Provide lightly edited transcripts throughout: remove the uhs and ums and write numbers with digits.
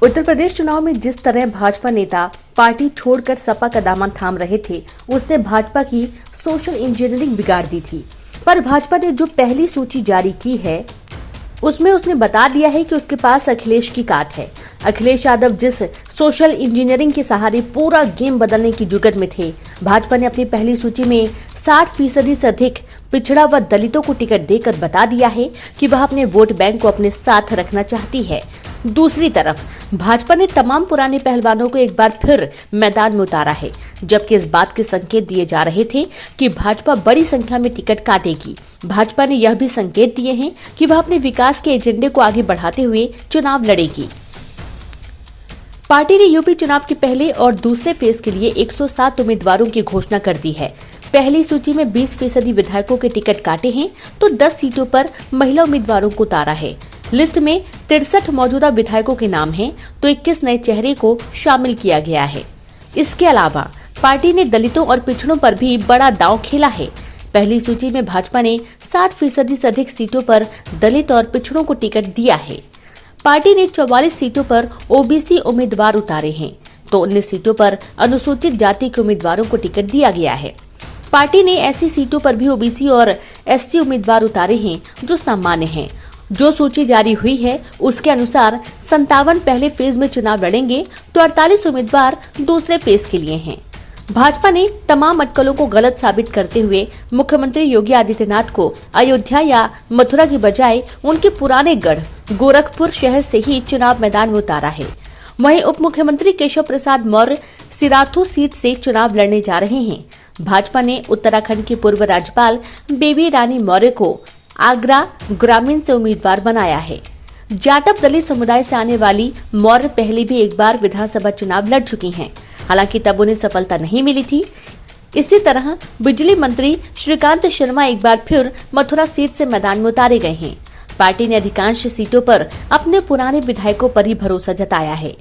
उत्तर प्रदेश चुनाव में जिस तरह भाजपा नेता पार्टी छोड़कर सपा का दामन थाम रहे थे, उसने भाजपा की सोशल इंजीनियरिंग बिगाड़ दी थी। पर भाजपा ने जो पहली सूची जारी की है, उसमें उसने बता दिया है कि उसके पास अखिलेश की काट है। अखिलेश यादव जिस सोशल इंजीनियरिंग के सहारे पूरा गेम बदलने की जुगत में थे, भाजपा ने अपनी पहली सूची में 60% से अधिक पिछड़ा व दलितों को टिकट देकर बता दिया है कि वह अपने वोट बैंक को अपने साथ रखना चाहती है। दूसरी तरफ भाजपा ने तमाम पुराने पहलवानों को एक बार फिर मैदान में उतारा है, जबकि इस बात के संकेत दिए जा रहे थे कि भाजपा बड़ी संख्या में टिकट काटेगी। भाजपा ने यह भी संकेत दिए हैं कि वह अपने विकास के एजेंडे को आगे बढ़ाते हुए चुनाव लड़ेगी। पार्टी ने यूपी चुनाव के पहले और दूसरे फेज के लिए 107 उम्मीदवारों की घोषणा कर दी है। पहली सूची में 20% विधायकों के टिकट काटे हैं, तो 10 सीटों पर महिला उम्मीदवारों को उतारा है। लिस्ट में 63 मौजूदा विधायकों के नाम हैं, तो 21 नए चेहरे को शामिल किया गया है। इसके अलावा पार्टी ने दलितों और पिछड़ों पर भी बड़ा दांव खेला है। पहली सूची में भाजपा ने 60% से अधिक सीटों पर दलित और पिछड़ों को टिकट दिया है। पार्टी ने 44 सीटों पर ओबीसी उम्मीदवार उतारे हैं, तो 19 सीटों पर अनुसूचित जाति के उम्मीदवारों को टिकट दिया गया है। पार्टी ने ऐसी सीटों पर भी ओबीसी और एससी उम्मीदवार उतारे हैं जो सामान्य हैं। जो सूची जारी हुई है, उसके अनुसार 57 पहले फेज में चुनाव लड़ेंगे, तो 48 उम्मीदवार दूसरे फेज के लिए हैं। भाजपा ने तमाम अटकलों को गलत साबित करते हुए मुख्यमंत्री योगी आदित्यनाथ को अयोध्या या मथुरा की बजाय उनके पुराने गढ़ गोरखपुर शहर से ही चुनाव मैदान में उतारा है। वहीं उप मुख्यमंत्री केशव प्रसाद मौर्य सिराथू सीट से चुनाव लड़ने जा रहे हैं। भाजपा ने उत्तराखंड की पूर्व राज्यपाल बेबी रानी मौर्य को आगरा ग्रामीण से उम्मीदवार बनाया है। जाटव दलित समुदाय से आने वाली मौर्य पहले भी एक बार विधानसभा चुनाव लड़ चुकी हैं, हालांकि तब उन्हें सफलता नहीं मिली थी। इसी तरह बिजली मंत्री श्रीकांत शर्मा एक बार फिर मथुरा सीट से मैदान में उतारे गए हैं। पार्टी ने अधिकांश सीटों पर अपने पुराने विधायकों पर ही भरोसा जताया है।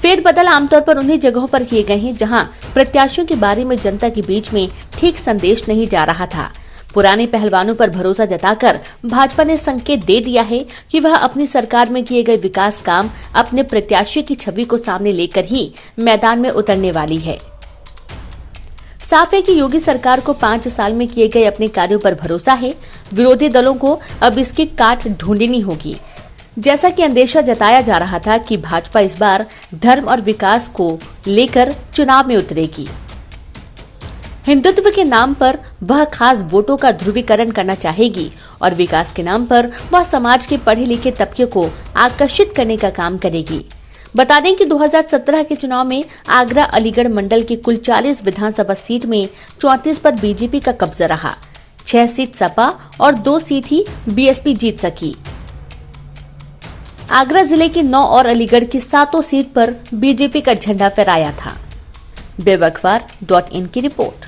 फेरबदल आमतौर पर उन्हीं जगहों पर किए गए हैं जहां प्रत्याशियों के बारे में जनता के बीच में ठीक संदेश नहीं जा रहा था। पुराने पहलवानों पर भरोसा जताकर भाजपा ने संकेत दे दिया है कि वह अपनी सरकार में किए गए विकास काम अपने प्रत्याशी की छवि को सामने लेकर ही मैदान में उतरने वाली है। साफ है कि योगी सरकार को 5 साल में किए गए अपने कार्यों पर भरोसा है। विरोधी दलों को अब इसकी काट ढूंढनी होगी। जैसा कि अंदेशा जताया जा रहा था कि भाजपा इस बार धर्म और विकास को लेकर चुनाव में उतरेगी। हिंदुत्व के नाम पर वह खास वोटों का ध्रुवीकरण करना चाहेगी और विकास के नाम पर वह समाज के पढ़े लिखे तबके को आकर्षित करने का काम करेगी। बता दें कि 2017 के चुनाव में आगरा अलीगढ़ मंडल की कुल 40 विधानसभा सीट में 34 पर बीजेपी का कब्जा रहा। 6 सीट सपा और 2 सीट ही बीएसपी जीत सकी। आगरा जिले की 9 और अलीगढ़ की 7 सीट पर बीजेपी का झंडा फहराया था। बेवकवार.in की रिपोर्ट।